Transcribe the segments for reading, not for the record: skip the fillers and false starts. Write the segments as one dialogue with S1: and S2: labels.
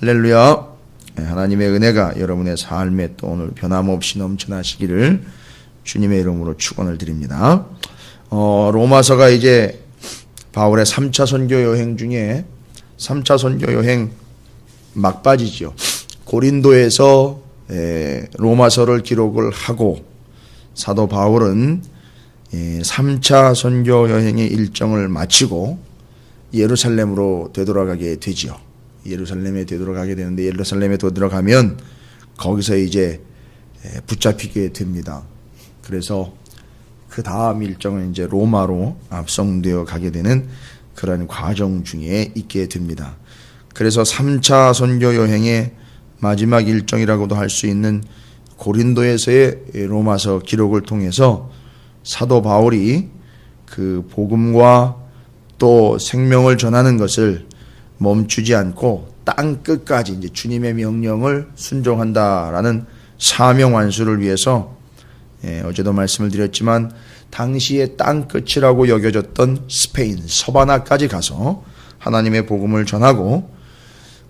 S1: 할렐루야. 하나님의 은혜가 여러분의 삶에 또 오늘 변함없이 넘쳐나시기를 주님의 이름으로 축원을 드립니다. 로마서가 이제 바울의 3차 선교 여행 중에 3차 선교 여행 막바지죠. 고린도에서 로마서를 기록을 하고 사도 바울은 3차 선교 여행의 일정을 마치고 예루살렘으로 되돌아가게 되지요. 예루살렘에 되돌아가게 되는데 예루살렘에 되돌아가면 거기서 이제 붙잡히게 됩니다. 그래서 그 다음 일정은 이제 로마로 앞송되어 가게 되는 그런 과정 중에 있게 됩니다. 그래서 3차 선교 여행의 마지막 일정이라고도 할 수 있는 고린도에서의 로마서 기록을 통해서 사도 바울이 그 복음과 또 생명을 전하는 것을 멈추지 않고 땅 끝까지 이제 주님의 명령을 순종한다라는 사명 완수를 위해서 어제도 말씀을 드렸지만 당시의 땅 끝이라고 여겨졌던 스페인 서바나까지 가서 하나님의 복음을 전하고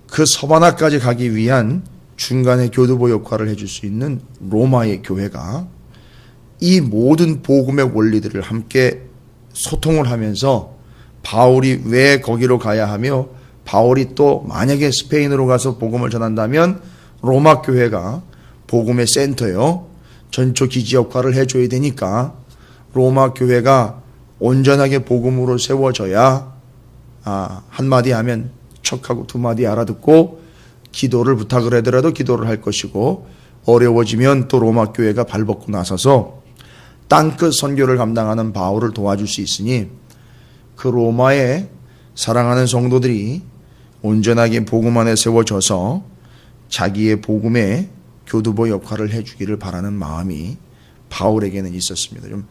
S1: 그 서바나까지 가기 위한 중간에 교두보 역할을 해줄 수 있는 로마의 교회가 이 모든 복음의 원리들을 함께 소통을 하면서 바울이 왜 거기로 가야 하며 바울이 또 만약에 스페인으로 가서 복음을 전한다면 로마 교회가 복음의 센터요 전초 기지 역할을 해줘야 되니까 로마 교회가 온전하게 복음으로 세워져야 한마디 하면 척하고 두 마디 알아듣고 기도를 부탁을 하더라도 기도를 할 것이고 어려워지면 또 로마 교회가 발벗고 나서서 땅끝 선교를 감당하는 바울을 도와줄 수 있으니 그 로마의 사랑하는 성도들이 온전하게 복음 안에 세워져서 자기의 복음의 교두보 역할을 해주기를 바라는 마음이 바울에게는 있었습니다. 좀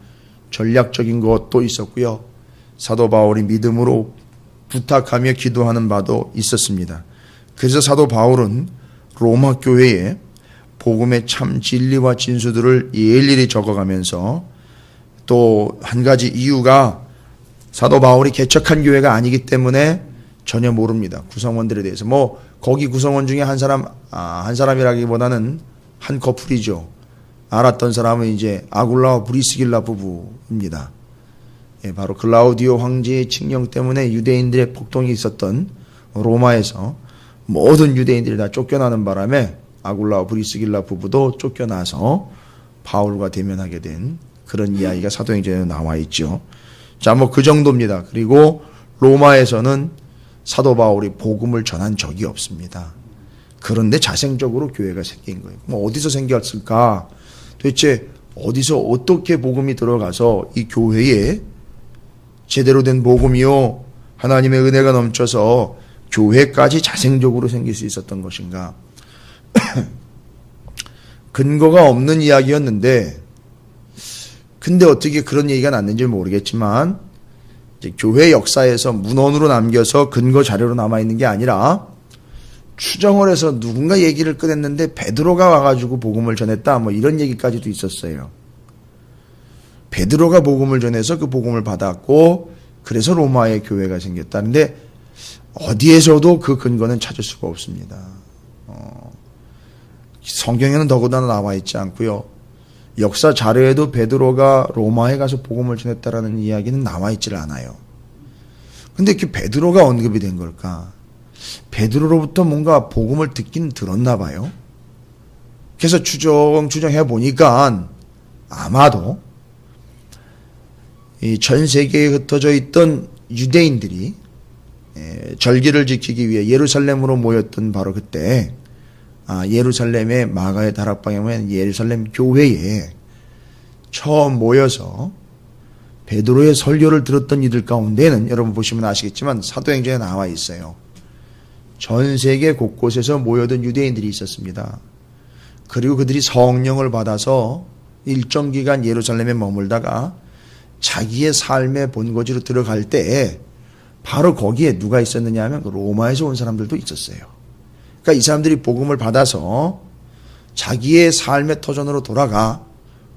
S1: 전략적인 것도 있었고요. 사도 바울이 믿음으로 부탁하며 기도하는 바도 있었습니다. 그래서 사도 바울은 로마 교회에 복음의 참 진리와 진수들을 일일이 적어가면서 또 한 가지 이유가 사도 바울이 개척한 교회가 아니기 때문에 전혀 모릅니다. 구성원들에 대해서. 거기 구성원 중에 한 사람이라기보다는 한 커플이죠. 알았던 사람은 이제 아굴라와 브리스길라 부부입니다. 바로 클라우디오 황제의 칙령 때문에 유대인들의 폭동이 있었던 로마에서 모든 유대인들이 다 쫓겨나는 바람에 아굴라와 브리스길라 부부도 쫓겨나서 바울과 대면하게 된 그런 이야기가 사도행전에 나와 있죠. 자, 그 정도입니다. 그리고 로마에서는 사도 바울이 복음을 전한 적이 없습니다. 그런데 자생적으로 교회가 생긴 거예요. 어디서 생겼을까? 도대체 어디서 어떻게 복음이 들어가서 이 교회에 제대로 된 복음이요 하나님의 은혜가 넘쳐서 교회까지 자생적으로 생길 수 있었던 것인가? 근거가 없는 이야기였는데 근데 어떻게 그런 얘기가 났는지 모르겠지만 이제 교회 역사에서 문헌으로 남겨서 근거 자료로 남아있는 게 아니라 추정을 해서 누군가 얘기를 꺼냈는데 베드로가 와가지고 복음을 전했다 이런 얘기까지도 있었어요. 베드로가 복음을 전해서 그 복음을 받았고 그래서 로마의 교회가 생겼다는데 어디에서도 그 근거는 찾을 수가 없습니다. 성경에는 더구나 나와 있지 않고요. 역사 자료에도 베드로가 로마에 가서 복음을 전했다라는 이야기는 나와 있질 않아요. 근데 그 베드로가 언급이 된 걸까? 베드로로부터 뭔가 복음을 듣긴 들었나 봐요. 그래서 추정해 보니까 아마도 이 전 세계에 흩어져 있던 유대인들이 절기를 지키기 위해 예루살렘으로 모였던 바로 그때 예루살렘의 마가의 다락방에 모인 예루살렘 교회에 처음 모여서 베드로의 설교를 들었던 이들 가운데는 여러분 보시면 아시겠지만 사도행전에 나와 있어요. 전 세계 곳곳에서 모여든 유대인들이 있었습니다. 그리고 그들이 성령을 받아서 일정 기간 예루살렘에 머물다가 자기의 삶의 본거지로 들어갈 때 바로 거기에 누가 있었느냐 하면 로마에서 온 사람들도 있었어요. 그러니까 이 사람들이 복음을 받아서 자기의 삶의 터전으로 돌아가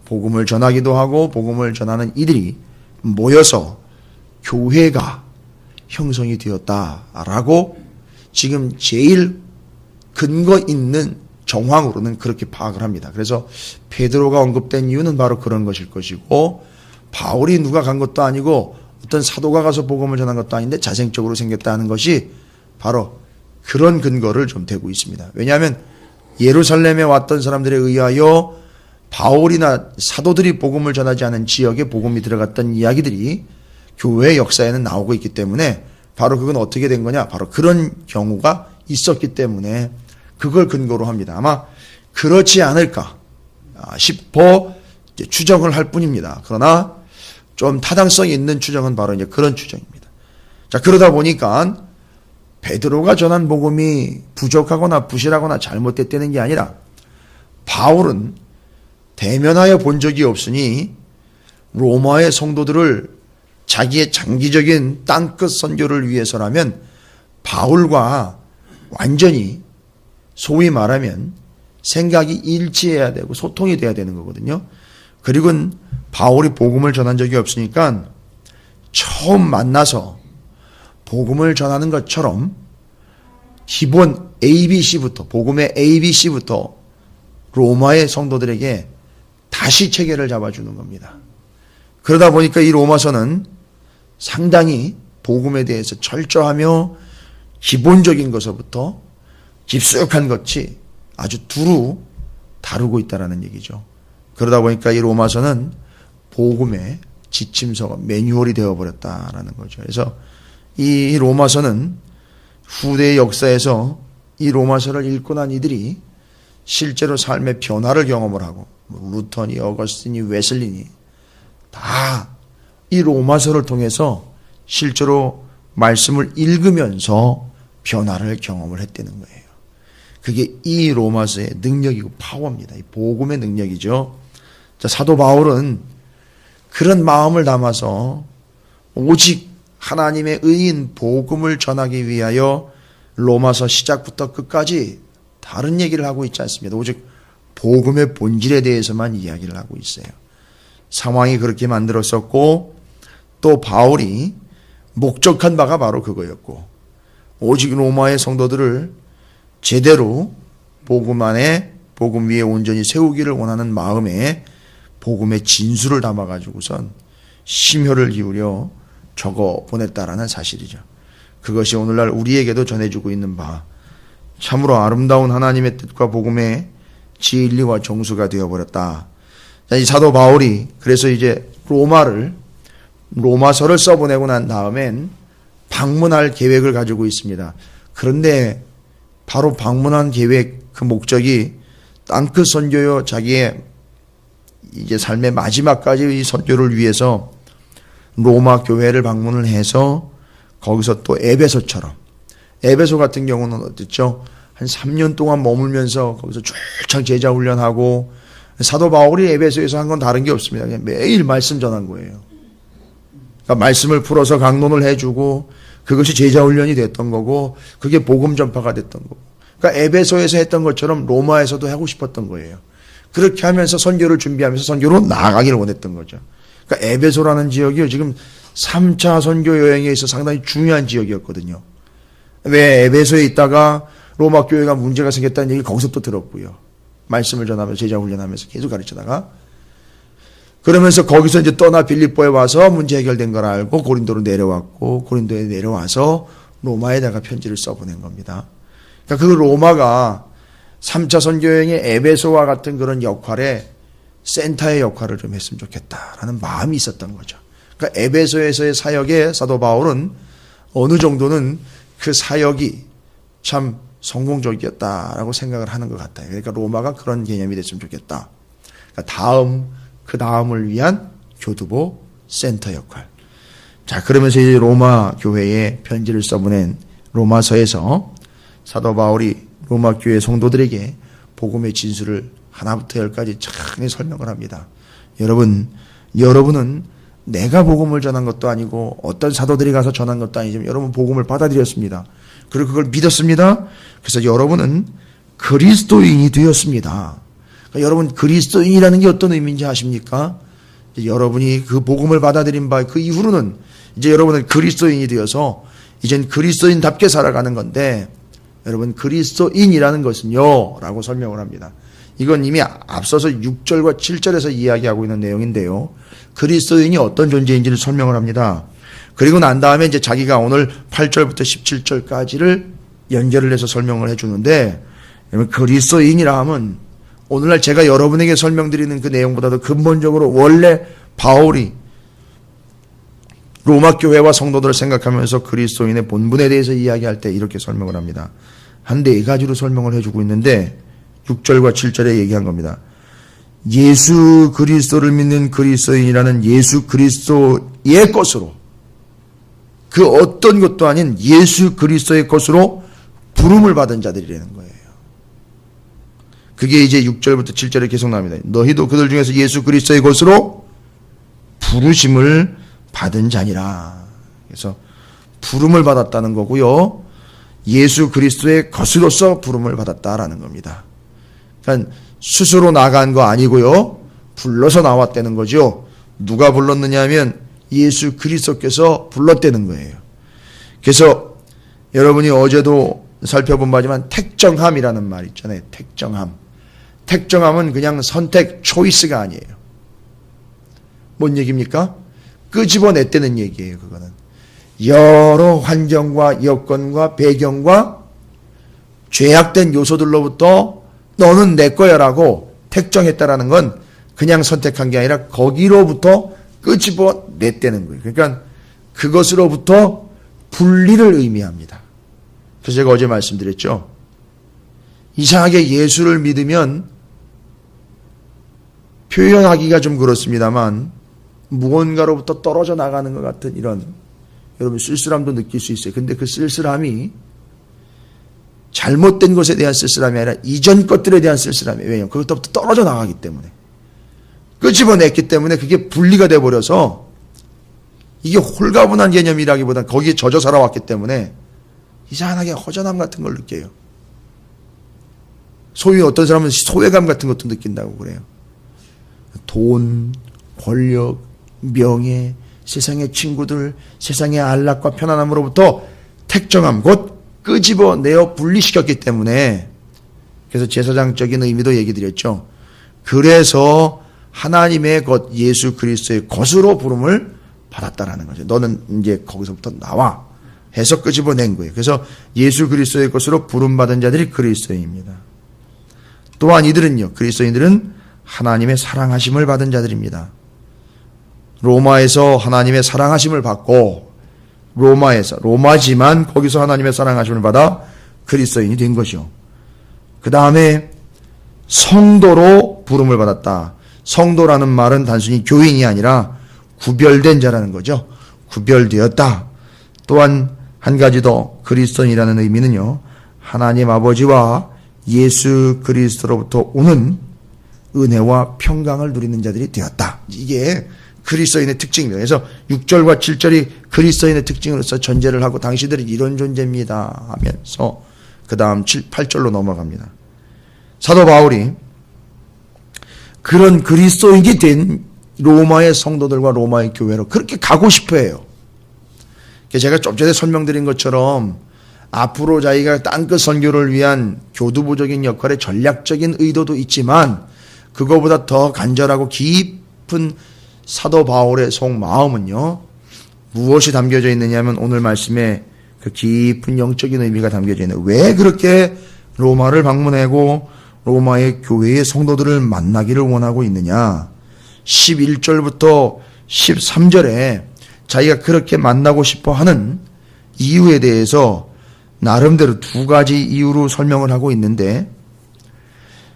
S1: 복음을 전하기도 하고 복음을 전하는 이들이 모여서 교회가 형성이 되었다라고 지금 제일 근거 있는 정황으로는 그렇게 파악을 합니다. 그래서 베드로가 언급된 이유는 바로 그런 것일 것이고, 바울이 누가 간 것도 아니고 어떤 사도가 가서 복음을 전한 것도 아닌데 자생적으로 생겼다는 것이 바로 그런 근거를 좀 대고 있습니다. 왜냐하면 예루살렘에 왔던 사람들에 의하여 바울이나 사도들이 복음을 전하지 않은 지역에 복음이 들어갔던 이야기들이 교회 역사에는 나오고 있기 때문에 바로 그건 어떻게 된 거냐, 바로 그런 경우가 있었기 때문에 그걸 근거로 합니다. 아마 그렇지 않을까 싶어 추정을 할 뿐입니다. 그러나 좀 타당성이 있는 추정은 바로 이제 그런 추정입니다. 자, 그러다 보니까 베드로가 전한 복음이 부족하거나 부실하거나 잘못됐다는 게 아니라 바울은 대면하여 본 적이 없으니 로마의 성도들을 자기의 장기적인 땅끝 선교를 위해서라면 바울과 완전히 소위 말하면 생각이 일치해야 되고 소통이 돼야 되는 거거든요. 그리고 바울이 복음을 전한 적이 없으니까 처음 만나서 복음을 전하는 것처럼 기본 ABC부터, 복음의 ABC부터 로마의 성도들에게 다시 체계를 잡아주는 겁니다. 그러다 보니까 이 로마서는 상당히 복음에 대해서 철저하며 기본적인 것부터 깊숙한 것이 아주 두루 다루고 있다는 얘기죠. 그러다 보니까 이 로마서는 복음의 지침서가 매뉴얼이 되어버렸다라는 거죠. 그래서 이 로마서는 후대의 역사에서 이 로마서를 읽고 난 이들이 실제로 삶의 변화를 경험을 하고, 루터니, 어거스틴이, 웨슬린이 다 이 로마서를 통해서 실제로 말씀을 읽으면서 변화를 경험을 했다는 거예요. 그게 이 로마서의 능력이고 파워입니다. 이 복음의 능력이죠. 자, 사도 바울은 그런 마음을 담아서 오직 하나님의 의인 복음을 전하기 위하여 로마서 시작부터 끝까지 다른 얘기를 하고 있지 않습니다. 오직 복음의 본질에 대해서만 이야기를 하고 있어요. 상황이 그렇게 만들었었고, 또 바울이 목적한 바가 바로 그거였고, 오직 로마의 성도들을 제대로 복음 안에, 복음 위에 온전히 세우기를 원하는 마음에 복음의 진수를 담아가지고선 심혈을 기울여 적어 보냈다라는 사실이죠. 그것이 오늘날 우리에게도 전해주고 있는 바, 참으로 아름다운 하나님의 뜻과 복음의 진리와 정수가 되어버렸다. 이 사도 바울이 그래서 이제 로마서를 써보내고 난 다음엔 방문할 계획을 가지고 있습니다. 그런데 바로 방문한 계획, 그 목적이 땅끝 선교요, 자기의 이제 삶의 마지막까지 이 선교를 위해서 로마 교회를 방문을 해서 거기서 또 에베소처럼, 에베소 같은 경우는 어땠죠? 한 3년 동안 머물면서 거기서 출창 제자 훈련하고, 사도 바울이 에베소에서 한 건 다른 게 없습니다. 그냥 매일 말씀 전한 거예요. 그러니까 말씀을 풀어서 강론을 해주고, 그것이 제자 훈련이 됐던 거고, 그게 복음 전파가 됐던 거고. 그러니까 에베소에서 했던 것처럼 로마에서도 하고 싶었던 거예요. 그렇게 하면서 선교를 준비하면서 선교로 나아가기를 원했던 거죠. 그러니까 에베소라는 지역이 지금 3차 선교 여행에 있어 상당히 중요한 지역이었거든요. 왜 에베소에 있다가 로마 교회가 문제가 생겼다는 얘기를 거기서 또 들었고요. 말씀을 전하면서 제자 훈련하면서 계속 가르치다가, 그러면서 거기서 이제 떠나 빌립보에 와서 문제 해결된 걸 알고 고린도로 내려왔고, 고린도에 내려와서 로마에다가 편지를 써보낸 겁니다. 그러니까 그 로마가 3차 선교여행의 에베소와 같은 그런 역할에 센터의 역할을 좀 했으면 좋겠다라는 마음이 있었던 거죠. 그러니까 에베소에서의 사역에 사도 바울은 어느 정도는 그 사역이 참 성공적이었다라고 생각을 하는 것 같아요. 그러니까 로마가 그런 개념이 됐으면 좋겠다. 그러니까 그 다음을 위한 교두보 센터 역할. 자, 그러면서 이제 로마 교회에 편지를 써보낸 로마서에서 사도 바울이 로마 교회 성도들에게 복음의 진수를 하나부터 열까지 창히 설명을 합니다. 여러분은 내가 복음을 전한 것도 아니고 어떤 사도들이 가서 전한 것도 아니지만 여러분 복음을 받아들였습니다. 그리고 그걸 믿었습니다. 그래서 여러분은 그리스도인이 되었습니다. 그러니까 여러분 그리스도인이라는 게 어떤 의미인지 아십니까? 여러분이 그 복음을 받아들인 바 그 이후로는 이제 여러분은 그리스도인이 되어서 이젠 그리스도인답게 살아가는 건데, 여러분 그리스도인이라는 것은요 라고 설명을 합니다. 이건 이미 앞서서 6절과 7절에서 이야기하고 있는 내용인데요. 그리스도인이 어떤 존재인지를 설명을 합니다. 그리고 난 다음에 이제 자기가 오늘 8절부터 17절까지를 연결을 해서 설명을 해주는데, 그리스도인이라 하면 오늘날 제가 여러분에게 설명드리는 그 내용보다도 근본적으로 원래 바울이 로마 교회와 성도들을 생각하면서 그리스도인의 본분에 대해서 이야기할 때 이렇게 설명을 합니다. 한 4가지로 설명을 해주고 있는데 6절과 7절에 얘기한 겁니다. 예수 그리스도를 믿는 그리스도인이라는 예수 그리스도의 것으로, 그 어떤 것도 아닌 예수 그리스도의 것으로 부름을 받은 자들이라는 거예요. 그게 이제 6절부터 7절에 계속 나옵니다. 너희도 그들 중에서 예수 그리스도의 것으로 부르심을 받은 자니라. 그래서 부름을 받았다는 거고요. 예수 그리스도의 것으로서 부름을 받았다라는 겁니다. 그러니까 스스로 나간 거 아니고요. 불러서 나왔다는 거죠. 누가 불렀느냐 하면 예수 그리스도께서 불렀다는 거예요. 그래서 여러분이 어제도 살펴본 바지만 택정함이라는 말 있잖아요. 택정함. 택정함은 그냥 선택, 초이스가 아니에요. 뭔 얘기입니까? 끄집어냈다는 얘기예요. 그거는 여러 환경과 여건과 배경과 죄악된 요소들로부터 너는 내 거야 라고 택정했다라는 건 그냥 선택한 게 아니라 거기로부터 끄집어냈다는 거예요. 그러니까 그것으로부터 분리를 의미합니다. 그래서 제가 어제 말씀드렸죠. 이상하게 예수를 믿으면 표현하기가 좀 그렇습니다만 무언가로부터 떨어져 나가는 것 같은 이런, 여러분 쓸쓸함도 느낄 수 있어요. 근데 그 쓸쓸함이 잘못된 것에 대한 쓸쓸함이 아니라 이전 것들에 대한 쓸쓸함이에요. 왜냐하면 그것부터 떨어져 나가기 때문에, 끄집어냈기 때문에 그게 분리가 돼버려서 이게 홀가분한 개념이라기보다는 거기에 젖어 살아왔기 때문에 이상하게 허전함 같은 걸 느껴요. 소위 어떤 사람은 소외감 같은 것도 느낀다고 그래요. 돈, 권력, 명예, 세상의 친구들, 세상의 안락과 편안함으로부터 택정함, 곧 끄집어내어 분리시켰기 때문에, 그래서 제사장적인 의미도 얘기 드렸죠. 그래서 하나님의 것, 예수 그리스도의 것으로 부름을 받았다라는 거죠. 너는 이제 거기서부터 나와 해서 끄집어낸 거예요. 그래서 예수 그리스도의 것으로 부름받은 자들이 그리스도인입니다. 또한 이들은요, 그리스도인들은 하나님의 사랑하심을 받은 자들입니다. 로마에서 하나님의 사랑하심을 받고, 로마지만 거기서 하나님의 사랑하심을 받아 그리스도인이 된 것이요. 그 다음에 성도로 부름을 받았다. 성도라는 말은 단순히 교인이 아니라 구별된 자라는 거죠. 구별되었다. 또한 한 가지 더, 그리스도인이라는 의미는요, 하나님 아버지와 예수 그리스도로부터 오는 은혜와 평강을 누리는 자들이 되었다. 이게 그리스도인의 특징입니다. 그래서 6절과 7절이 그리스도인의 특징으로서 전제를 하고 당신들이 이런 존재입니다 하면서 그 다음 8절로 넘어갑니다. 사도 바울이 그런 그리스도인이 된 로마의 성도들과 로마의 교회로 그렇게 가고 싶어 해요. 제가 좀 전에 설명드린 것처럼 앞으로 자기가 땅끝 선교를 위한 교두보적인 역할의 전략적인 의도도 있지만, 그거보다 더 간절하고 깊은 사도 바울의 속마음은요, 무엇이 담겨져 있느냐면 오늘 말씀에 그 깊은 영적인 의미가 담겨져 있는, 왜 그렇게 로마를 방문하고 로마의 교회의 성도들을 만나기를 원하고 있느냐. 11절부터 13절에 자기가 그렇게 만나고 싶어 하는 이유에 대해서 나름대로 2가지 이유로 설명을 하고 있는데,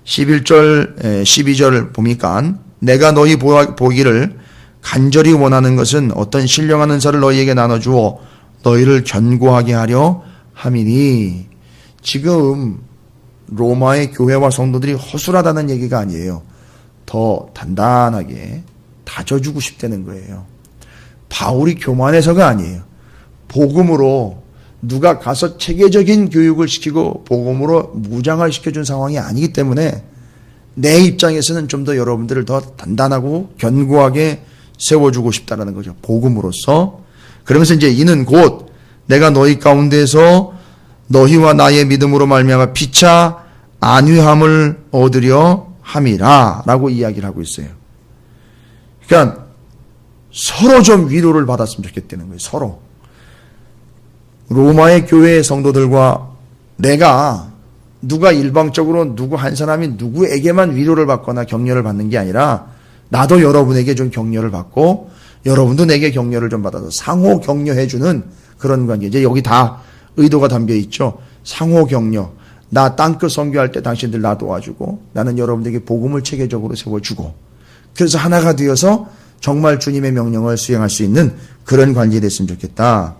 S1: 11절, 12절을 보니까 내가 너희 보기를 간절히 원하는 것은 어떤 신령한 은사를 너희에게 나눠주어 너희를 견고하게 하려 함이니. 지금 로마의 교회와 성도들이 허술하다는 얘기가 아니에요. 더 단단하게 다져주고 싶다는 거예요. 바울이 교만해서가 아니에요. 복음으로 누가 가서 체계적인 교육을 시키고 복음으로 무장을 시켜준 상황이 아니기 때문에 내 입장에서는 좀 더 여러분들을 더 단단하고 견고하게 세워주고 싶다는 거죠. 복음으로서. 그러면서 이제 이는 곧 내가 너희 가운데서 너희와 나의 믿음으로 말미암아 피차 안위함을 얻으려 함이라 라고 이야기를 하고 있어요. 그러니까 서로 좀 위로를 받았으면 좋겠다는 거예요. 서로. 로마의 교회의 성도들과 내가 누가 일방적으로 누구 한 사람이 누구에게만 위로를 받거나 격려를 받는 게 아니라 나도 여러분에게 좀 격려를 받고 여러분도 내게 격려를 좀 받아서 상호 격려해주는 그런 관계. 이제 여기 다 의도가 담겨 있죠. 상호 격려. 나 땅끝 선교할 때 당신들 나 도와주고 나는 여러분들에게 복음을 체계적으로 세워주고 그래서 하나가 되어서 정말 주님의 명령을 수행할 수 있는 그런 관계 됐으면 좋겠다.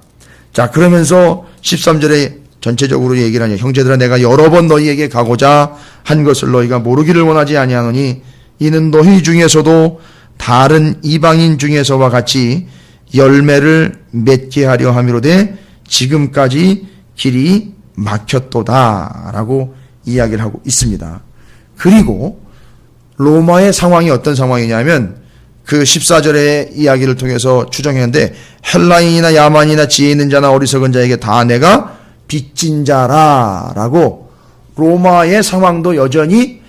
S1: 자, 그러면서 13절에 전체적으로 얘기를 하냐. 형제들아 내가 여러 번 너희에게 가고자 한 것을 너희가 모르기를 원하지 아니하노니 이는 너희 중에서도 다른 이방인 중에서와 같이 열매를 맺게 하려 함이로되 지금까지 길이 막혔도다 라고 이야기를 하고 있습니다. 그리고 로마의 상황이 어떤 상황이냐면 그 14절의 이야기를 통해서 추정했는데 헬라인이나 야만이나 지혜 있는 자나 어리석은 자에게 다 내가 빚진 자라 라고 로마의 상황도 여전히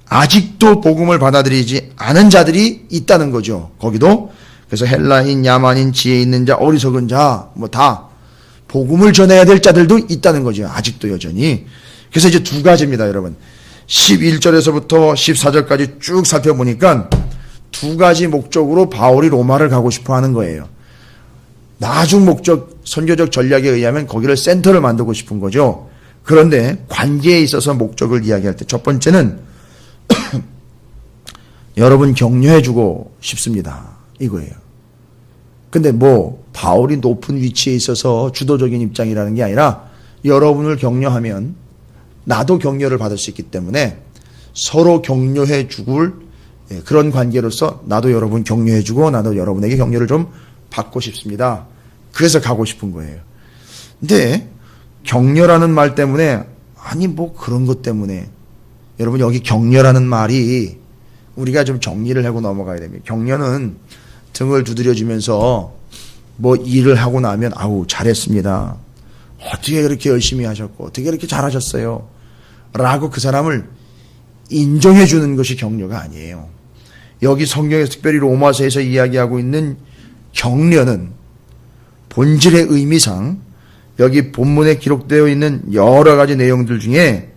S1: 아직도 복음을 받아들이지 않은 자들이 있다는 거죠. 거기도. 그래서 헬라인, 야만인, 지혜 있는 자, 어리석은 자 뭐 다 복음을 전해야 될 자들도 있다는 거죠. 아직도 여전히. 그래서 이제 두 가지입니다, 여러분. 11절에서부터 14절까지 쭉 살펴보니까 두 가지 목적으로 바울이 로마를 가고 싶어 하는 거예요. 나중 목적, 선교적 전략에 의하면 거기를 센터를 만들고 싶은 거죠. 그런데 관계에 있어서 목적을 이야기할 때 첫 번째는 여러분 격려해주고 싶습니다. 이거예요. 근데 바울이 높은 위치에 있어서 주도적인 입장이라는 게 아니라 여러분을 격려하면 나도 격려를 받을 수 있기 때문에 서로 격려해 주길 그런 관계로서 나도 여러분 격려해 주고 나도 여러분에게 격려를 좀 받고 싶습니다. 그래서 가고 싶은 거예요. 근데 격려라는 말 때문에 그런 것 때문에 여러분 여기 격려라는 말이 우리가 좀 정리를 하고 넘어가야 됩니다. 격려는 등을 두드려주면서 일을 하고 나면 잘했습니다. 어떻게 그렇게 열심히 하셨고 어떻게 그렇게 잘하셨어요. 라고 그 사람을 인정해 주는 것이 격려가 아니에요. 여기 성경에서 특별히 로마서에서 이야기하고 있는 격려는 본질의 의미상 여기 본문에 기록되어 있는 여러 가지 내용들 중에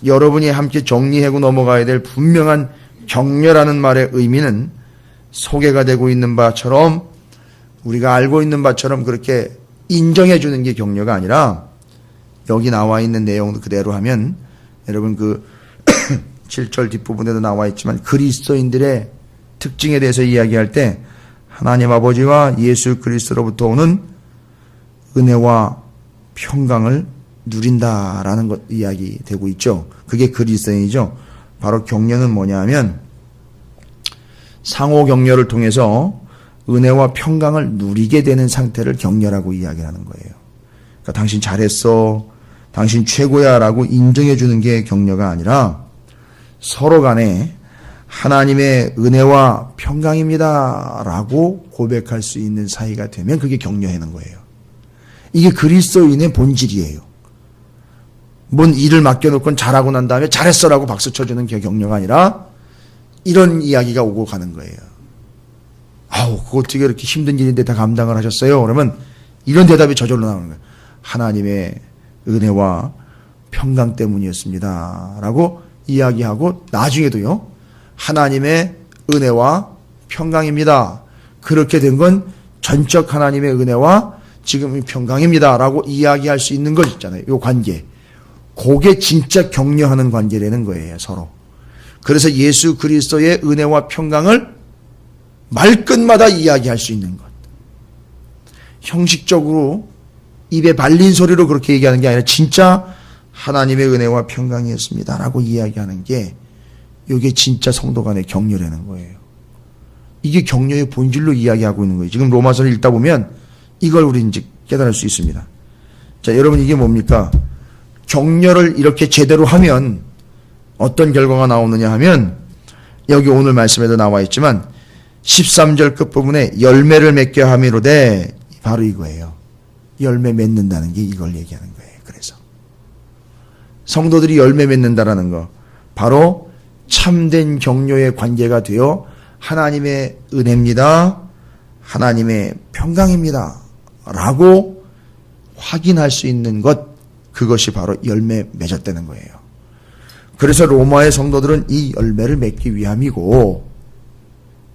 S1: 여러분이 함께 정리하고 넘어가야 될 분명한 격려라는 말의 의미는 소개가 되고 있는 바처럼 우리가 알고 있는 바처럼 그렇게 인정해 주는 게 격려가 아니라 여기 나와 있는 내용도 그대로 하면 여러분 그 7절 뒷부분에도 나와 있지만 그리스도인들의 특징에 대해서 이야기할 때 하나님 아버지와 예수 그리스도로부터 오는 은혜와 평강을 누린다라는 것 이야기 되고 있죠. 그게 그리스도인이죠. 바로 격려는 뭐냐 하면 상호 격려를 통해서 은혜와 평강을 누리게 되는 상태를 격려라고 이야기하는 거예요. 그러니까 당신 잘했어, 당신 최고야 라고 인정해 주는 게 격려가 아니라 서로 간에 하나님의 은혜와 평강입니다 라고 고백할 수 있는 사이가 되면 그게 격려하는 거예요. 이게 그리스도인의 본질이에요. 뭔 일을 맡겨놓고 잘하고 난 다음에 잘했어 라고 박수 쳐주는 게 격려가 아니라 이런 이야기가 오고 가는 거예요. 그거 어떻게 그렇게 힘든 일인데 다 감당을 하셨어요? 그러면 이런 대답이 저절로 나오는 거예요. 하나님의 은혜와 평강 때문이었습니다 라고 이야기하고 나중에도요. 하나님의 은혜와 평강입니다. 그렇게 된 건 전적 하나님의 은혜와 지금의 평강입니다 라고 이야기할 수 있는 것 있잖아요. 이 관계. 그게 진짜 격려하는 관계라는 거예요. 서로. 그래서 예수 그리스도의 은혜와 평강을 말끝마다 이야기할 수 있는 것. 형식적으로 입에 발린 소리로 그렇게 얘기하는 게 아니라 진짜 하나님의 은혜와 평강이었습니다 라고 이야기하는 게 이게 진짜 성도 간의 격려라는 거예요. 이게 격려의 본질로 이야기하고 있는 거예요. 지금 로마서를 읽다 보면 이걸 우리 이제 깨달을 수 있습니다. 자, 여러분 이게 뭡니까? 격려를 이렇게 제대로 하면 어떤 결과가 나오느냐 하면 여기 오늘 말씀에도 나와 있지만 13절 끝부분에 열매를 맺게 함이로되 바로 이거예요. 열매 맺는다는 게 이걸 얘기하는 거예요. 그래서 성도들이 열매 맺는다라는 거, 바로 참된 격려의 관계가 되어 하나님의 은혜입니다, 하나님의 평강입니다 라고 확인할 수 있는 것, 그것이 바로 열매 맺었다는 거예요. 그래서 로마의 성도들은 이 열매를 맺기 위함이고,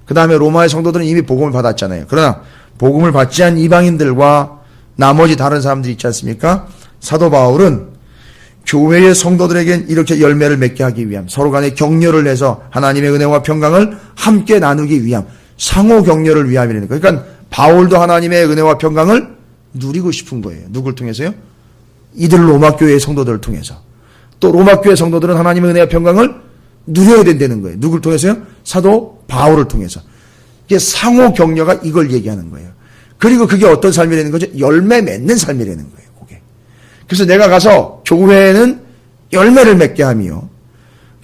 S1: 그 다음에 로마의 성도들은 이미 복음을 받았잖아요. 그러나 복음을 받지 않은 이방인들과 나머지 다른 사람들이 있지 않습니까? 사도 바울은 교회의 성도들에겐 이렇게 열매를 맺게 하기 위함, 서로 간에 격려를 해서 하나님의 은혜와 평강을 함께 나누기 위함, 상호 격려를 위함이라는 거예요. 그러니까 바울도 하나님의 은혜와 평강을 누리고 싶은 거예요. 누굴 통해서요? 이들 로마 교회의 성도들을 통해서. 또 로마 교회 성도들은 하나님의 은혜와 평강을 누려야 된다는 거예요. 누굴 통해서요? 사도 바울을 통해서. 이게 상호 격려가 이걸 얘기하는 거예요. 그리고 그게 어떤 삶이라는 거죠? 열매 맺는 삶이라는 거예요. 그게. 그래서 내가 가서 교회는 열매를 맺게 하며,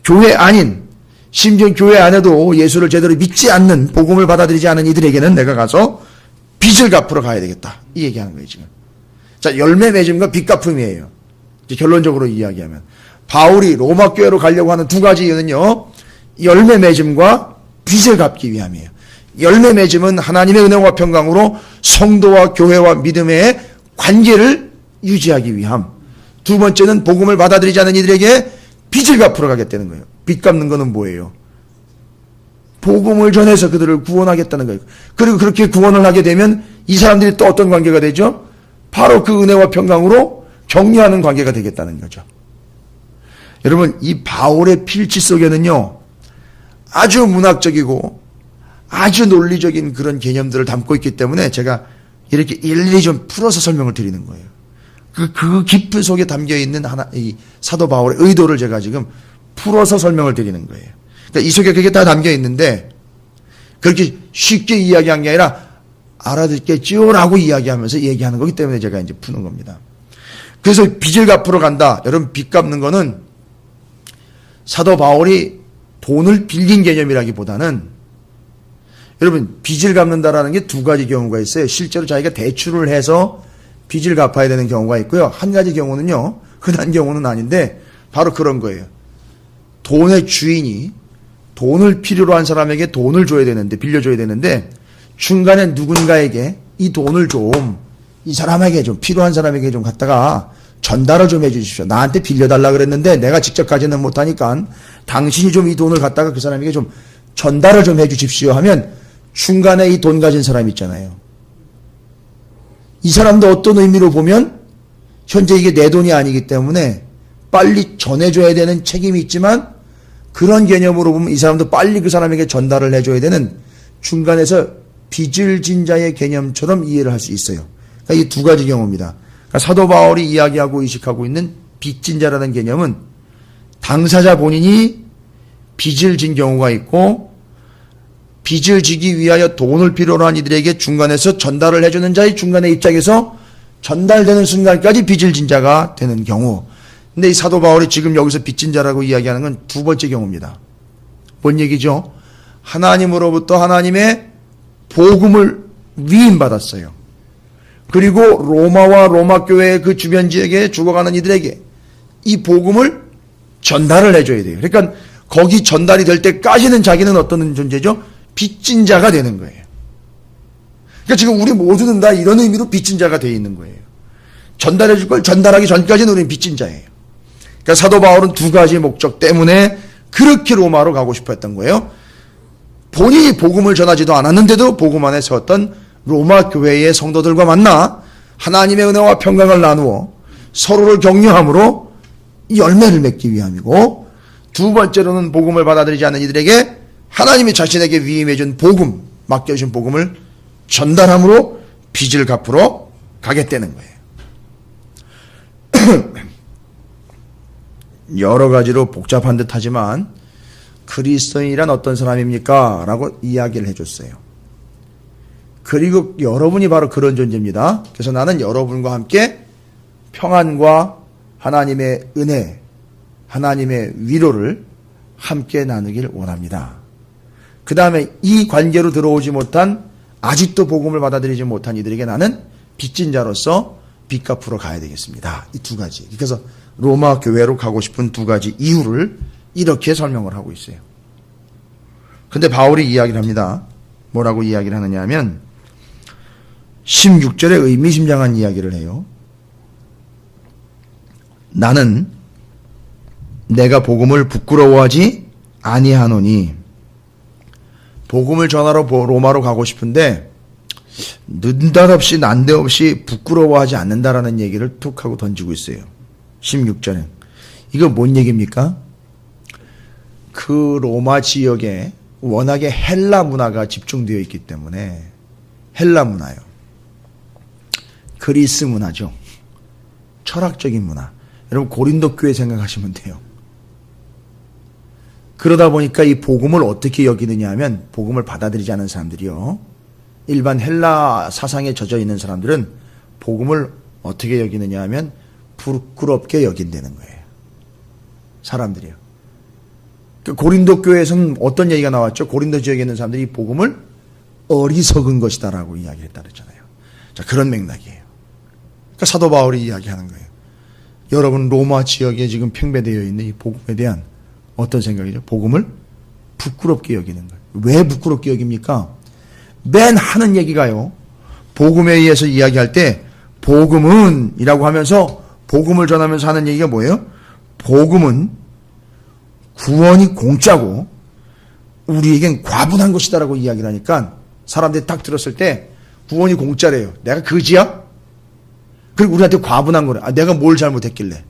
S1: 교회 아닌, 심지어 교회 안에도 예수를 제대로 믿지 않는, 복음을 받아들이지 않은 이들에게는 내가 가서 빚을 갚으러 가야 되겠다, 이 얘기하는 거예요 지금. 자, 열매 맺음과 빚 갚음이에요. 결론적으로 이야기하면 바울이 로마 교회로 가려고 하는 두 가지 이유는요, 열매 맺음과 빚을 갚기 위함이에요. 열매 맺음은 하나님의 은혜와 평강으로 성도와 교회와 믿음의 관계를 유지하기 위함. 두 번째는 복음을 받아들이지 않은 이들에게 빚을 갚으러 가겠다는 거예요. 빚 갚는 거는 뭐예요? 복음을 전해서 그들을 구원하겠다는 거예요. 그리고 그렇게 구원을 하게 되면 이 사람들이 또 어떤 관계가 되죠? 바로 그 은혜와 평강으로 격려하는 관계가 되겠다는 거죠. 여러분, 이 바울의 필지 속에는요, 아주 문학적이고 아주 논리적인 그런 개념들을 담고 있기 때문에 제가 이렇게 일일이 좀 풀어서 설명을 드리는 거예요. 그 깊은 속에 담겨 있는 이 사도 바울의 의도를 제가 지금 풀어서 설명을 드리는 거예요. 그러니까 이 속에 그게 다 담겨 있는데, 그렇게 쉽게 이야기한 게 아니라 알아듣겠지요라고 이야기하면서 얘기하는 거기 때문에 제가 이제 푸는 겁니다. 그래서 빚을 갚으러 간다. 여러분, 빚 갚는 거는 사도 바울이 돈을 빌린 개념이라기보다는, 여러분, 빚을 갚는다라는 게 두 가지 경우가 있어요. 실제로 자기가 대출을 해서 빚을 갚아야 되는 경우가 있고요. 한 가지 경우는요, 흔한 경우는 아닌데 바로 그런 거예요. 돈의 주인이 돈을 필요로 한 사람에게 돈을 줘야 되는데, 빌려줘야 되는데, 중간에 누군가에게 이 돈을 좀, 이 사람에게 좀, 필요한 사람에게 좀 갖다가 전달을 좀 해주십시오. 나한테 빌려달라 그랬는데 내가 직접 가지는 못하니까 당신이 좀 이 돈을 갖다가 그 사람에게 좀 전달을 좀 해주십시오 하면, 중간에 이 돈 가진 사람 있잖아요. 이 사람도 어떤 의미로 보면 현재 이게 내 돈이 아니기 때문에 빨리 전해줘야 되는 책임이 있지만, 그런 개념으로 보면 이 사람도 빨리 그 사람에게 전달을 해줘야 되는, 중간에서 빚을 진 자의 개념처럼 이해를 할 수 있어요. 그러니까 이 두 가지 경우입니다. 그러니까 사도 바울이 이야기하고 의식하고 있는 빚진 자라는 개념은 당사자 본인이 빚을 진 경우가 있고, 빚을 지기 위하여 돈을 필요로 한 이들에게 중간에서 전달을 해주는 자의 중간의 입장에서 전달되는 순간까지 빚을 진 자가 되는 경우. 근데 이 사도 바울이 지금 여기서 빚진 자라고 이야기하는 건 두 번째 경우입니다. 뭔 얘기죠? 하나님으로부터 하나님의 복음을 위임받았어요. 그리고 로마와 로마 교회의 그 주변 지역에 죽어가는 이들에게 이 복음을 전달을 해줘야 돼요. 그러니까 거기 전달이 될 때까지는 자기는 어떤 존재죠? 빚진 자가 되는 거예요. 그러니까 지금 우리 모두는 다 이런 의미로 빚진 자가 되어 있는 거예요. 전달해 줄 걸 전달하기 전까지는 우리는 빚진 자예요. 그러니까 사도 바울은 두 가지 목적 때문에 그렇게 로마로 가고 싶어 했던 거예요. 본인이 복음을 전하지도 않았는데도 복음 안에 섰던 로마 교회의 성도들과 만나 하나님의 은혜와 평강을 나누어 서로를 격려함으로 열매를 맺기 위함이고, 두 번째로는 복음을 받아들이지 않는 이들에게 하나님이 자신에게 위임해 준 복음, 맡겨주신 복음을 전달함으로 빚을 갚으러 가겠다는 거예요. 여러 가지로 복잡한 듯 하지만 그리스도인이란 어떤 사람입니까? 라고 이야기를 해줬어요. 그리고 여러분이 바로 그런 존재입니다. 그래서 나는 여러분과 함께 평안과 하나님의 은혜, 하나님의 위로를 함께 나누길 원합니다. 그 다음에 이 관계로 들어오지 못한, 아직도 복음을 받아들이지 못한 이들에게 나는 빚진 자로서 빚 갚으러 가야 되겠습니다. 이 두 가지. 그래서 로마 교회로 가고 싶은 두 가지 이유를 이렇게 설명을 하고 있어요. 근데 바울이 이야기를 합니다. 뭐라고 이야기를 하느냐 하면 16절에 의미심장한 이야기를 해요. 나는 내가 복음을 부끄러워하지 아니하노니, 복음을 전하러 로마로 가고 싶은데 느닷없이 난데없이 부끄러워하지 않는다라는 얘기를 툭 하고 던지고 있어요. 16절에. 이거 뭔 얘기입니까? 그 로마 지역에 워낙에 헬라 문화가 집중되어 있기 때문에, 헬라 문화요. 그리스 문화죠. 철학적인 문화. 여러분 고린도 교회 생각하시면 돼요. 그러다 보니까 이 복음을 어떻게 여기느냐 하면, 복음을 받아들이지 않은 사람들이요, 일반 헬라 사상에 젖어 있는 사람들은 복음을 어떻게 여기느냐 하면 부끄럽게 여긴다는 거예요. 사람들이요. 고린도 교회에서는 어떤 얘기가 나왔죠? 고린도 지역에 있는 사람들이 복음을 어리석은 것이다라고 이야기를 했다 그랬잖아요. 자, 그런 맥락이에요. 그러니까 사도 바울이 이야기하는 거예요. 여러분 로마 지역에 지금 팽배되어 있는 이 복음에 대한 어떤 생각이죠? 복음을 부끄럽게 여기는 거예요. 왜 부끄럽게 여깁니까? 맨 하는 얘기가요, 복음에 의해서 이야기할 때 복음은 이라고 하면서 복음을 전하면서 하는 얘기가 뭐예요? 복음은 구원이 공짜고 우리에겐 과분한 것이다라고 이야기를 하니까 사람들이 딱 들었을 때 구원이 공짜래요. 내가 그지야? 그리고 우리한테 과분한 거래. 내가 뭘 잘못했길래.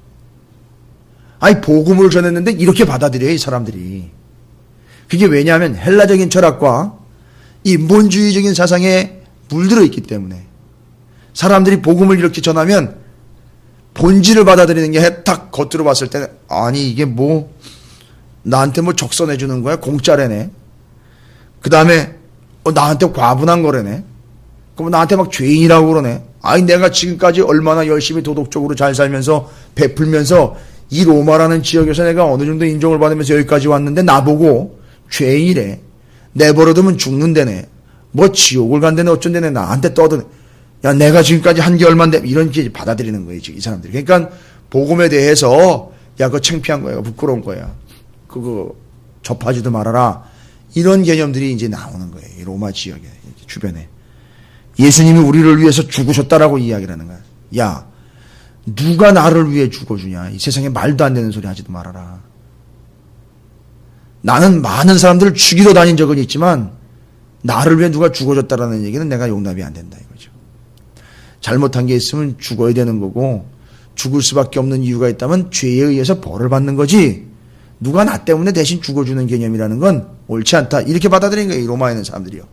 S1: 아니 복음을 전했는데 이렇게 받아들여요, 이 사람들이. 그게 왜냐하면 헬라적인 철학과 인본주의적인 사상에 물들어 있기 때문에 사람들이 복음을 이렇게 전하면 본질을 받아들이는 게 딱 겉으로 봤을 때는, 아니 이게 뭐 나한테 뭐 적선해 주는 거야? 공짜래네. 그 다음에 나한테 과분한 거래네. 그럼 나한테 막 죄인이라고 그러네. 아니 내가 지금까지 얼마나 열심히 도덕적으로 잘 살면서 베풀면서 이 로마라는 지역에서 내가 어느 정도 인정을 받으면서 여기까지 왔는데 나보고 죄인이래. 내버려두면 죽는다네. 뭐 지옥을 간다네 어쩐다네. 나한테 떠드네. 야 내가 지금까지 한 게 얼만데. 이런 게 받아들이는 거예요 이 사람들이. 그러니까 복음에 대해서 야 그거 창피한 거야, 부끄러운 거야, 그거 접하지도 말아라, 이런 개념들이 이제 나오는 거예요. 이 로마 지역에 주변에. 예수님이 우리를 위해서 죽으셨다라고 이야기를 하는 거야. 야 누가 나를 위해 죽어주냐. 이 세상에 말도 안 되는 소리 하지도 말아라. 나는 많은 사람들을 죽이러 다닌 적은 있지만 나를 위해 누가 죽어줬다라는 얘기는 내가 용납이 안 된다 이거죠. 잘못한 게 있으면 죽어야 되는 거고, 죽을 수밖에 없는 이유가 있다면 죄에 의해서 벌을 받는 거지, 누가 나 때문에 대신 죽어주는 개념이라는 건 옳지 않다, 이렇게 받아들인 거예요 이 로마에 있는 사람들이요.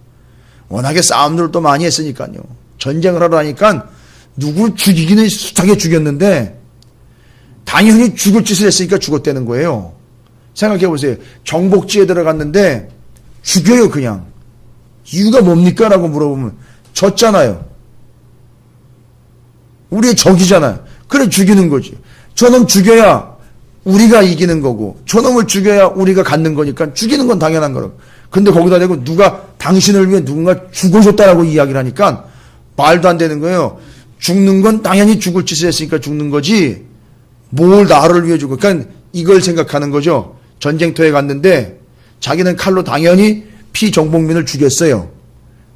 S1: 워낙에 싸움들을 또 많이 했으니까요. 전쟁을 하러 다니까 누구를 죽이기는 숱하게 죽였는데 당연히 죽을 짓을 했으니까 죽었다는 거예요. 생각해 보세요. 정복지에 들어갔는데 죽여요 그냥. 이유가 뭡니까? 라고 물어보면 졌잖아요. 우리의 적이잖아요. 그래 죽이는 거지. 저놈 죽여야 우리가 이기는 거고 저놈을 죽여야 우리가 갖는 거니까 죽이는 건 당연한 거라고. 근데 거기다 대고 누가 당신을 위해 누군가 죽어줬다라고 이야기를 하니까 말도 안 되는 거예요. 죽는 건 당연히 죽을 짓을 했으니까 죽는 거지 뭘 나를 위해 죽어. 그러니까 이걸 생각하는 거죠. 전쟁터에 갔는데 자기는 칼로 당연히 피정복민을 죽였어요.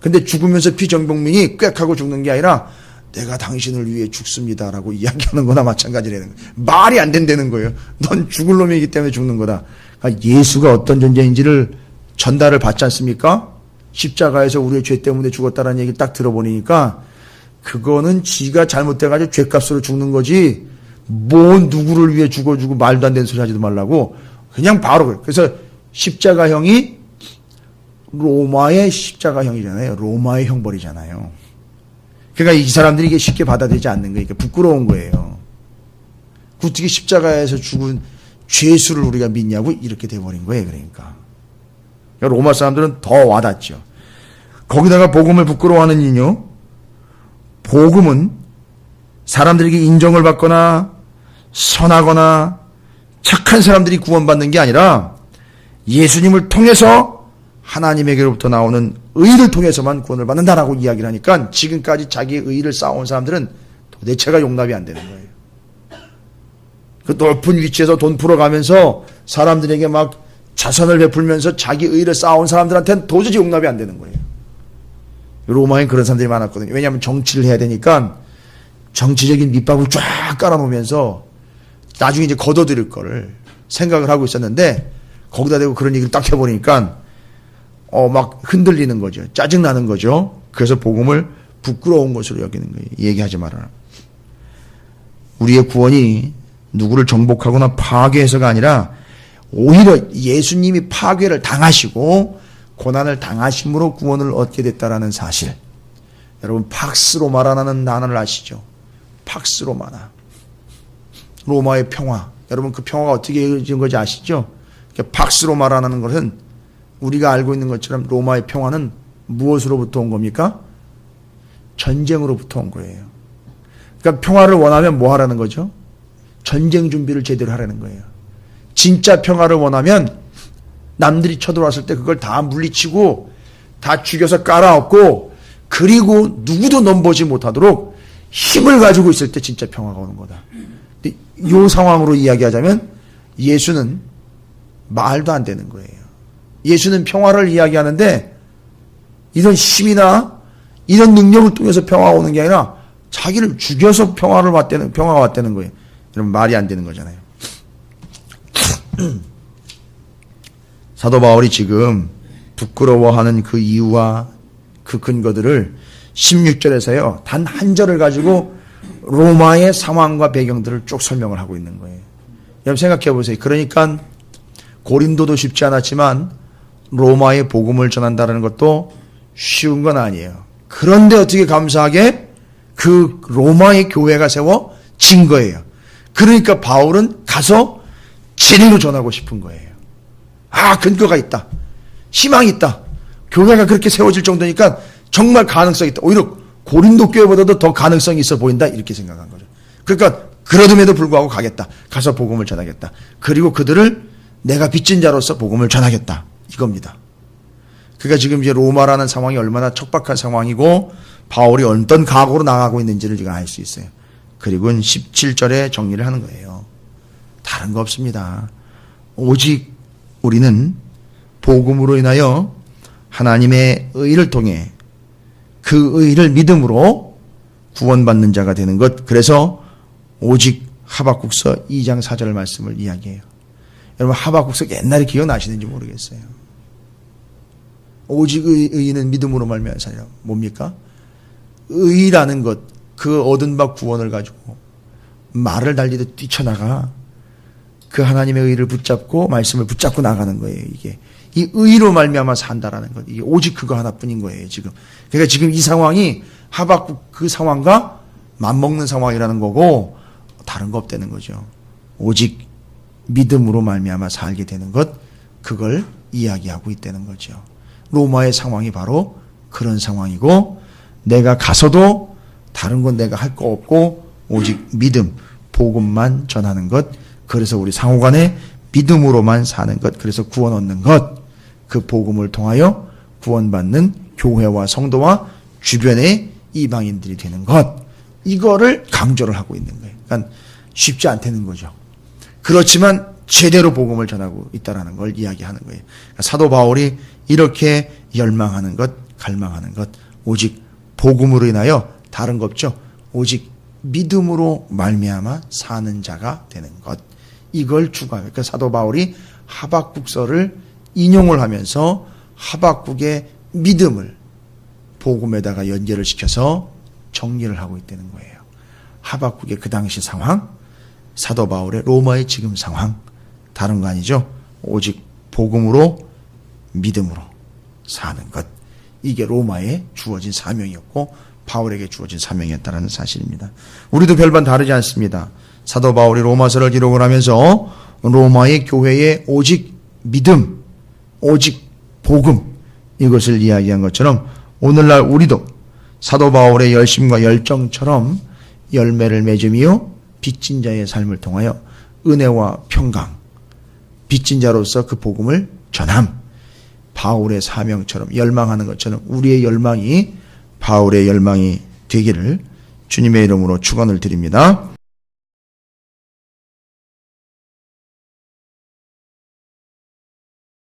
S1: 근데 죽으면서 피정복민이 꽥하고 죽는 게 아니라 내가 당신을 위해 죽습니다라고 이야기하는 거나 마찬가지라는 거예요. 말이 안 된다는 거예요. 넌 죽을 놈이기 때문에 죽는 거다. 그러니까 예수가 어떤 존재인지를 전달을 받지 않습니까? 십자가에서 우리의 죄 때문에 죽었다는 얘기를 딱 들어보니까 그거는 지가 잘못돼가지고 죄값으로 죽는 거지 뭐 누구를 위해 죽어주고 말도 안 되는 소리 하지도 말라고 그냥 바로 그래요. 그래서 십자가형이 로마의 십자가형이잖아요. 로마의 형벌이잖아요. 그러니까 이 사람들이 이게 쉽게 받아들이지 않는 거예요. 부끄러운 거예요. 어떻게 십자가에서 죽은 죄수를 우리가 믿냐고 이렇게 돼버린 거예요. 그러니까 로마 사람들은 더 와닿죠. 거기다가 복음을 부끄러워하는 이유, 복음은 사람들에게 인정을 받거나 선하거나 착한 사람들이 구원받는 게 아니라 예수님을 통해서 하나님에게로부터 나오는 의를 통해서만 구원을 받는다라고 이야기를 하니까 지금까지 자기의 의를 쌓아온 사람들은 도대체가 용납이 안 되는 거예요. 그 높은 위치에서 돈 풀어가면서 사람들에게 막 자선을 베풀면서 자기 의를 쌓아온 사람들한테는 도저히 용납이 안 되는 거예요. 로마엔 그런 사람들이 많았거든요. 왜냐하면 정치를 해야 되니까 정치적인 밑밥을 쫙 깔아놓으면서 나중에 이제 걷어들일 거를 생각을 하고 있었는데 거기다 대고 그런 얘기를 딱 해버리니까 막 흔들리는 거죠. 짜증나는 거죠. 그래서 복음을 부끄러운 것으로 여기는 거예요. 얘기하지 말아라. 우리의 구원이 누구를 정복하거나 파괴해서가 아니라 오히려 예수님이 파괴를 당하시고 고난을 당하심으로 구원을 얻게 됐다라는 사실. 여러분 팍스로마라는 단어를 아시죠? 팍스로마나. 로마의 평화. 여러분 그 평화가 어떻게 이루어진 건지 아시죠? 팍스로마라는 것은 우리가 알고 있는 것처럼 로마의 평화는 무엇으로부터 온 겁니까? 전쟁으로부터 온 거예요. 그러니까 평화를 원하면 뭐 하라는 거죠? 전쟁 준비를 제대로 하라는 거예요. 진짜 평화를 원하면 남들이 쳐들어왔을 때 그걸 다 물리치고 다 죽여서 깔아엎고 그리고 누구도 넘보지 못하도록 힘을 가지고 있을 때 진짜 평화가 오는 거다. 근데 이 상황으로 이야기하자면 예수는 말도 안 되는 거예요. 예수는 평화를 이야기하는데 이런 힘이나 이런 능력을 통해서 평화가 오는 게 아니라 자기를 죽여서 평화가 왔다는 거예요. 여러분 말이 안 되는 거잖아요. 사도 바울이 지금 부끄러워하는 그 이유와 그 근거들을 16절에서요. 단 한 절을 가지고 로마의 상황과 배경들을 쭉 설명을 하고 있는 거예요. 여러분 생각해 보세요. 그러니까 고린도도 쉽지 않았지만 로마의 복음을 전한다는 것도 쉬운 건 아니에요. 그런데 어떻게 감사하게 그 로마의 교회가 세워진 거예요. 그러니까 바울은 가서 진리로 전하고 싶은 거예요. 근거가 있다. 희망이 있다. 교회가 그렇게 세워질 정도니까 정말 가능성이 있다. 오히려 고린도 교회보다도 더 가능성이 있어 보인다. 이렇게 생각한 거죠. 그러니까 그러듬에도 불구하고 가겠다. 가서 복음을 전하겠다. 그리고 그들을 내가 빚진 자로서 복음을 전하겠다. 이겁니다. 그러니까 지금 이제 로마라는 상황이 얼마나 척박한 상황이고 바울이 어떤 각오로 나가고 있는지를 제가 알 수 있어요. 그리고 17절에 정리를 하는 거예요. 다른 거 없습니다. 오직 우리는 복음으로 인하여 하나님의 의를 통해 그 의를 믿음으로 구원받는 자가 되는 것. 그래서 오직 하박국서 2장 4절 말씀을 이야기해요. 여러분 하박국서 옛날에 기억나시는지 모르겠어요. 오직 의는 믿음으로 말미암아 살리라. 뭡니까? 의라는 것, 그 얻은 바 구원을 가지고 말을 달리듯 뛰쳐나가 그 하나님의 의를 붙잡고 말씀을 붙잡고 나가는 거예요. 이게 이 의로 말미암아 산다라는 것. 이게 오직 그거 하나뿐인 거예요. 지금. 그러니까 지금 이 상황이 하박국 그 상황과 맞먹는 상황이라는 거고 다른 거 없다는 거죠. 오직 믿음으로 말미암아 살게 되는 것, 그걸 이야기하고 있다는 거죠. 로마의 상황이 바로 그런 상황이고 내가 가서도 다른 건 내가 할 거 없고 오직 믿음, 복음만 전하는 것. 그래서 우리 상호간에 믿음으로만 사는 것. 그래서 구원 얻는 것. 그 복음을 통하여 구원받는 교회와 성도와 주변의 이방인들이 되는 것. 이거를 강조를 하고 있는 거예요. 그러니까 쉽지 않다는 거죠. 그렇지만 제대로 복음을 전하고 있다는 걸 이야기하는 거예요. 그러니까 사도 바울이 이렇게 열망하는 것, 갈망하는 것, 오직 복음으로 인하여 다른 거 없죠. 오직 믿음으로 말미암아 사는 자가 되는 것. 이걸 추구하며 그러니까 사도 바울이 하박국서를 인용을 하면서 하박국의 믿음을 복음에다가 연결을 시켜서 정리를 하고 있다는 거예요. 하박국의 그 당시 상황, 사도 바울의 로마의 지금 상황, 다른 거 아니죠. 오직 복음으로 믿음으로 사는 것. 이게 로마에 주어진 사명이었고 바울에게 주어진 사명이었다는 사실입니다. 우리도 별반 다르지 않습니다. 사도 바울이 로마서를 기록을 하면서 로마의 교회의 오직 믿음, 오직 복음, 이것을 이야기한 것처럼 오늘날 우리도 사도 바울의 열심과 열정처럼 열매를 맺으며 빚진 자의 삶을 통하여 은혜와 평강, 빚진 자로서 그 복음을 전함, 바울의 사명처럼 열망하는 것처럼 우리의 열망이 바울의 열망이 되기를 주님의 이름으로 축원을 드립니다.